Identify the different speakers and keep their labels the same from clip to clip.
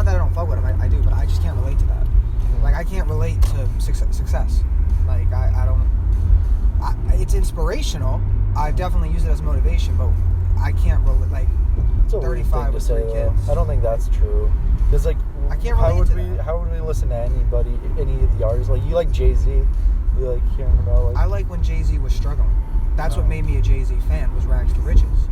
Speaker 1: that I don't fuck with him. I do, but I just can't relate to that. Like, I can't relate to success. Like, I don't... it's inspirational. I definitely use it as motivation, but I can't relate, like, 35 with 3 kids.
Speaker 2: I don't think that's true. Because, like,
Speaker 1: I can't relate to that.
Speaker 2: How would we listen to any of the artists? Like, you like Jay-Z? You like hearing about, like...
Speaker 1: I like when Jay-Z was struggling. That's what made me a Jay-Z fan, was Rags to Riches.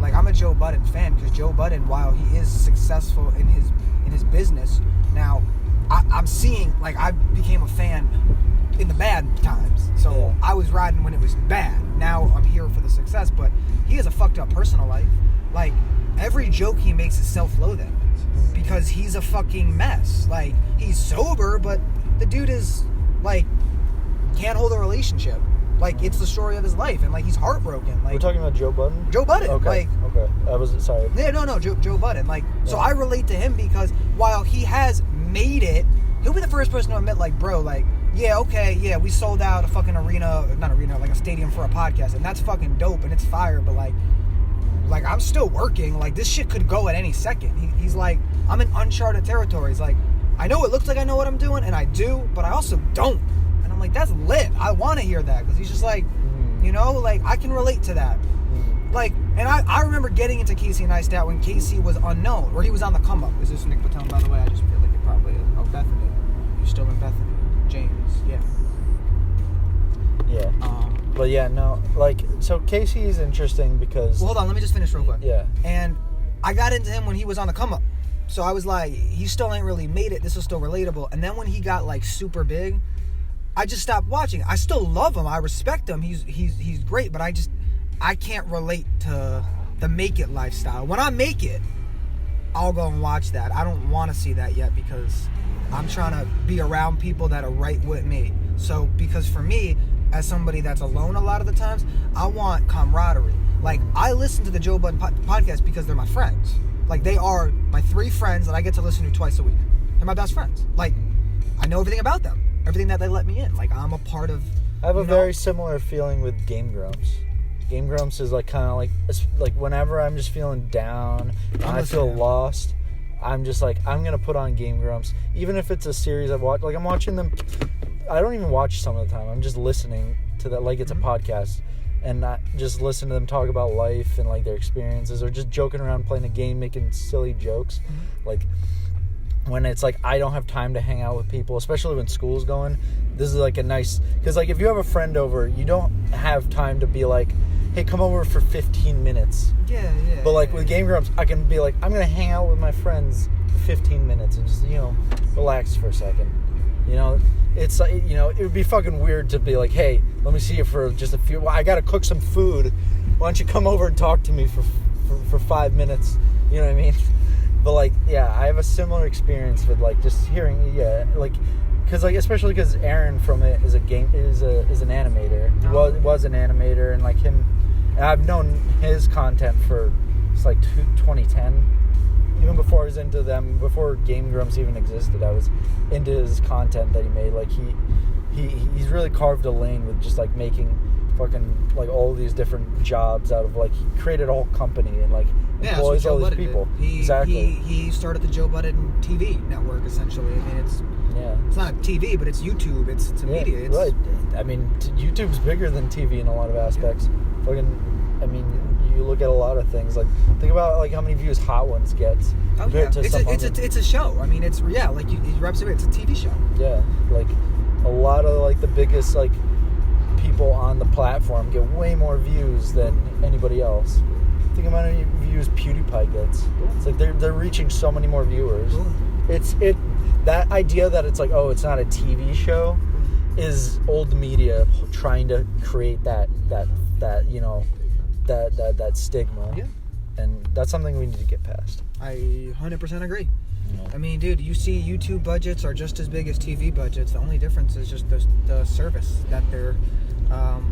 Speaker 1: Like, I'm a Joe Budden fan, because Joe Budden, while he is successful in his business, now, I'm seeing, like, I became a fan in the bad times. So I was riding when it was bad. Now I'm here for the success, but he has a fucked up personal life. Like, every joke he makes is self-loathing because he's a fucking mess. Like, he's sober, but the dude is, like, can't hold a relationship. Like, it's the story of his life, and, like, he's heartbroken. Like,
Speaker 2: we're talking about Joe Budden?
Speaker 1: Joe Budden.
Speaker 2: Okay.
Speaker 1: Like,
Speaker 2: okay. I was, sorry.
Speaker 1: Yeah, no, Joe Budden. Like, so I relate to him because while he has made it, he'll be the first person to admit, like, bro, like, yeah, okay, yeah, we sold out a fucking like a stadium for a podcast, and that's fucking dope, and it's fire, but, like, I'm still working. Like, this shit could go at any second. He's like, I'm in uncharted territories. Like, I know it looks like I know what I'm doing, and I do, but I also don't. And I'm like, that's lit. I want to hear that, because he's just like, you know, like, I can relate to that. Like, and I remember getting into Casey Neistat when Casey was unknown, or he was on the come up. Is this Nick Patone, by the way? I just feel like it probably is. Oh, Bethany. You're still in Bethany. James, yeah.
Speaker 2: Yeah. But yeah, no, like, so Casey's interesting because...
Speaker 1: Well, hold on, let me just finish real quick.
Speaker 2: Yeah.
Speaker 1: And I got into him when he was on the come up. So I was like, he still ain't really made it. This is still relatable. And then when he got, like, super big, I just stopped watching. I still love him. I respect him. He's great, but I can't relate to the make it lifestyle. When I make it, I'll go and watch that. I don't want to see that yet because I'm trying to be around people that are right with me. So, because for me, as somebody that's alone a lot of the times, I want camaraderie. Like, I listen to the Joe Budden podcast because they're my friends. Like, they are my 3 friends that I get to listen to twice a week. They're my best friends. Like, I know everything about them. Everything that they let me in. Like, I'm a part of...
Speaker 2: I have a very similar feeling with Game Grumps. Game Grumps is, like, kind of like whenever I'm just feeling down and I feel lost, I'm just like, I'm going to put on Game Grumps. Even if it's a series I've watched. Like, I'm watching them... I don't even watch some of the time. I'm just listening to that like it's a podcast. And I just listen to them talk about life and, like, their experiences, or just joking around playing a game, making silly jokes. Like, when it's like I don't have time to hang out with people, especially when school's going, this is like a nice... Because, like, if you have a friend over, you don't have time to be like, hey, come over for 15 minutes. Yeah. But, like, with Game Grumps, I can be like, I'm going to hang out with my friends for 15 minutes and just, you know, relax for a second. You know, it's, you know, it would be fucking weird to be like, hey, let me see you for just a few... Well, I got to cook some food. Why don't you come over and talk to me for 5 minutes? You know what I mean? But, like, yeah, I have a similar experience with, like, just hearing, like, because, like, especially because Aaron from it is an animator. He was an animator, and, like, him, and I've known his content for, it's like 2010. Even before I was into them, before Game Grumps even existed, I was into his content that he made. Like, he's really carved a lane with just, like, making fucking, like, all these different jobs out of, like, he created a whole company and, like, employs all these people. Exactly.
Speaker 1: He started the Joe Budden TV network, essentially. I mean, it's not TV, but it's YouTube. It's a media.
Speaker 2: Right. I mean, YouTube's bigger than TV in a lot of aspects. Yeah. Fucking, I mean, you look at a lot of things. Like, think about, like, how many views Hot Ones gets compared to
Speaker 1: it's a show. I mean, it's like you represent it. It's a TV show.
Speaker 2: Yeah, like a lot of, like, the biggest, like, people on the platform get way more views than anybody else. Think about how many views PewDiePie gets. It's like they're reaching so many more viewers. It's that idea that it's like, oh, it's not a TV show is old media trying to create that you know, that stigma. Yeah. And that's something we need to get past.
Speaker 1: I 100% agree. Yeah. I mean, dude, you see YouTube budgets are just as big as TV budgets. The only difference is just the service that they're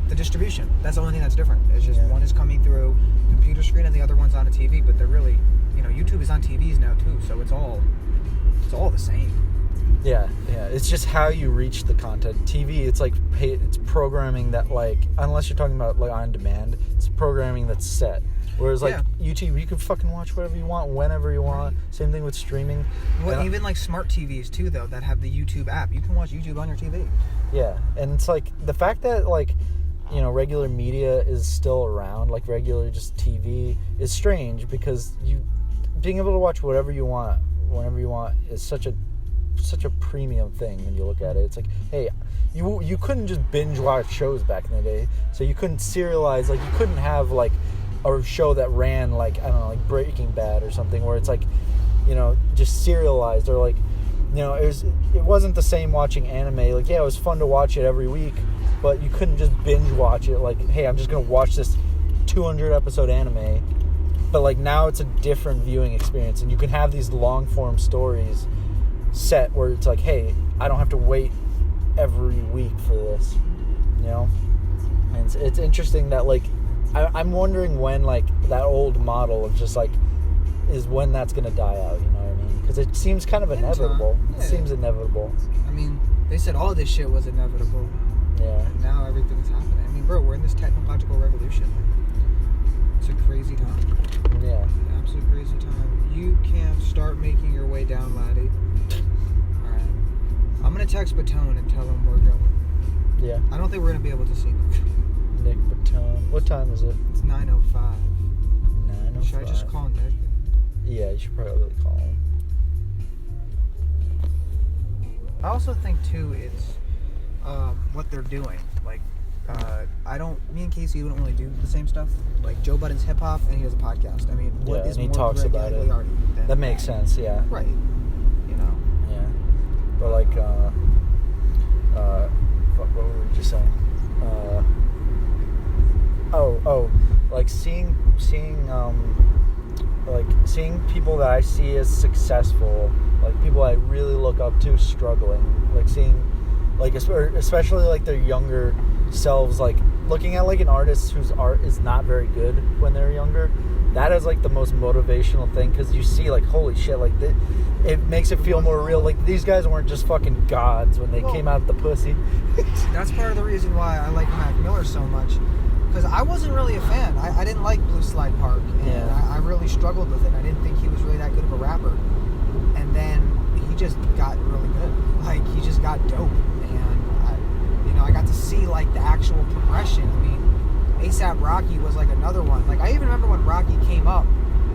Speaker 1: the distribution. That's the only thing that's different. It's just one is coming through computer screen and the other one's on a TV, but they're really, you know, YouTube is on TVs now too, so it's all the same.
Speaker 2: Yeah. It's just how you reach the content. TV, it's like it's programming that, like, unless you're talking about, like, on demand, it's programming that's set. Whereas like YouTube, you can fucking watch whatever you want, whenever you want. Right. Same thing with streaming.
Speaker 1: Well, even like smart TVs too, though, that have the YouTube app. You can watch YouTube on your TV.
Speaker 2: Yeah, and it's like the fact that like, you know, regular media is still around, like regular just TV, is strange because being able to watch whatever you want, whenever you want, is such a premium thing when you look at it. It's like, hey, you couldn't just binge watch shows back in the day, so you couldn't serialize, like you couldn't have like a show that ran like, I don't know, like Breaking Bad or something, where it's like, you know, just serialized, or like, you know, it wasn't the same watching anime. Like, yeah, it was fun to watch it every week, but you couldn't just binge watch it like, hey, I'm just gonna watch this 200 episode anime. But like now it's a different viewing experience, and you can have these long form stories set where it's like, hey, I don't have to wait every week for this, you know. And it's interesting that like I'm wondering when like that old model of just like is when that's gonna die out, you know what I mean? Because it seems kind of inevitable. Yeah. It seems inevitable.
Speaker 1: I mean, they said all this shit was inevitable.
Speaker 2: Yeah.
Speaker 1: And now everything's happening. I mean, bro, we're in this technological revolution. It's a crazy time.
Speaker 2: Yeah.
Speaker 1: Absolute crazy time. You can start making your way down, laddie. I'm gonna text Batone and tell him we're going.
Speaker 2: Yeah.
Speaker 1: I don't think we're gonna be able to see
Speaker 2: Nick Batone. What time is it?
Speaker 1: It's 9:05.
Speaker 2: 9:05.
Speaker 1: Should I just call Nick?
Speaker 2: Yeah, you should probably call him.
Speaker 1: I also think too, it's what they're doing. Like, me and Casey don't really do the same stuff. Like Joe Budden's hip hop and he has a podcast. I mean, what is
Speaker 2: and he
Speaker 1: more
Speaker 2: talks about it. That makes sense. Yeah.
Speaker 1: Right. You know.
Speaker 2: Yeah. But like, what were we just saying? Like seeing people that I see as successful, like people I really look up to struggling, like seeing, like especially like their younger selves, like looking at like an artist whose art is not very good when they're younger. That is like the most motivational thing, because you see like, holy shit, like it makes it feel more real. Like these guys weren't just fucking gods when they came out of the pussy.
Speaker 1: That's part of the reason why I like Mac Miller so much, because I wasn't really a fan. I didn't like Blue Slide Park, and I really struggled with it. I didn't think he was really that good of a rapper, and then he just got really good. Like he just got dope, and I got to see like the actual progression. I mean, A$AP Rocky was like another one. Like I even remember when Rocky came up,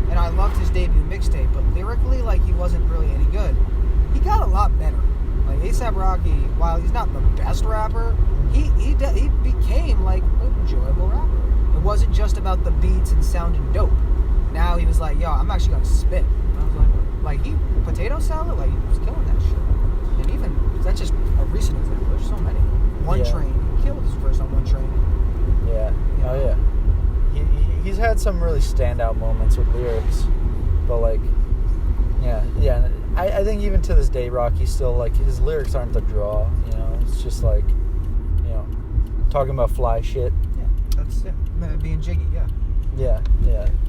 Speaker 1: and I loved his debut mixtape, but lyrically, like he wasn't really any good. He got a lot better. Like A$AP Rocky, while he's not the best rapper, he became like an enjoyable rapper. It wasn't just about the beats and sounding dope. Now he was like, yo, I'm actually gonna spit. And I was like Potato Salad, like he was killing that shit. And even that's just a recent example. There's so many. One Train, he killed his first on One Train.
Speaker 2: Yeah. You know? Oh yeah. He's had some really standout moments with lyrics, but like, yeah. I think even to this day, Rocky still, like, his lyrics aren't the draw. You know, it's just like, you know, talking about fly shit.
Speaker 1: Yeah, that's it. Being jiggy.
Speaker 2: Yeah.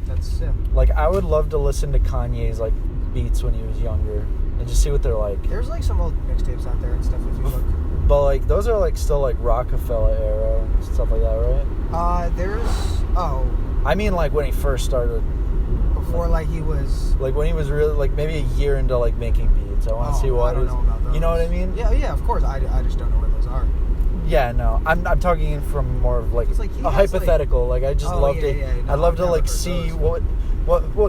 Speaker 1: That's it.
Speaker 2: Like, I would love to listen to Kanye's like beats when he was younger and just see what they're like.
Speaker 1: There's like some old mixtapes out there and stuff if you look.
Speaker 2: But like those are like still like Rockefeller era and stuff like that, right? I mean like when he first started.
Speaker 1: Before like he was.
Speaker 2: Like when he was really like maybe a year into like making beats. I want to see what
Speaker 1: I don't know about those.
Speaker 2: You know what I mean?
Speaker 1: Yeah, of course. I just don't know where those are.
Speaker 2: Yeah, no. I'm talking from more of like a hypothetical. Like I just loved it. Yeah, no, I'd love to like see what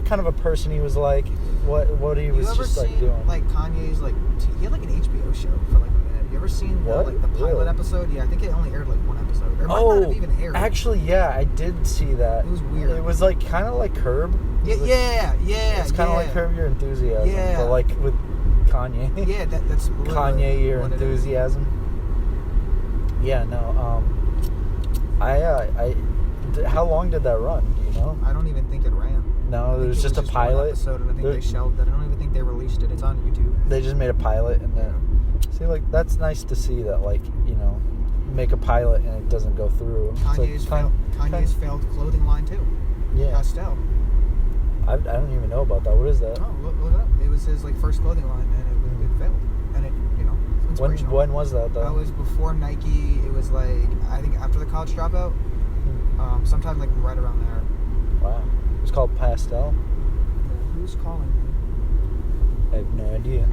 Speaker 2: kind of a person he was like. What he was just like doing.
Speaker 1: Like Kanye's like he had like an HBO show for like a minute. You ever seen the pilot episode? Yeah, I think it only aired like one episode. Or it might not have even aired.
Speaker 2: Actually, yeah, I did see that.
Speaker 1: It was weird.
Speaker 2: It was like kind of like Curb.
Speaker 1: Yeah.
Speaker 2: It's kind of like Curb Your Enthusiasm.
Speaker 1: Yeah.
Speaker 2: But like with Kanye.
Speaker 1: Yeah, that's
Speaker 2: Kanye Your Enthusiasm. Yeah, no. How long did that run? Do you know?
Speaker 1: I don't even think it ran.
Speaker 2: No, it was just a pilot.
Speaker 1: One episode, and I think they shelved it. I don't even think they released it. It's on YouTube.
Speaker 2: They just made a pilot, and then see, like that's nice to see that, like make a pilot and it doesn't go through.
Speaker 1: Kanye's failed clothing line too.
Speaker 2: Yeah,
Speaker 1: Pastel.
Speaker 2: I don't even know about that. What is that?
Speaker 1: Oh, look it up. It was his like first clothing line, and it failed. And it inspirational.
Speaker 2: When was that though?
Speaker 1: That was before Nike. It was like I think after the college dropout. Sometime like right around there.
Speaker 2: Wow. It's called Pastel.
Speaker 1: Who's calling me?
Speaker 2: I have no idea.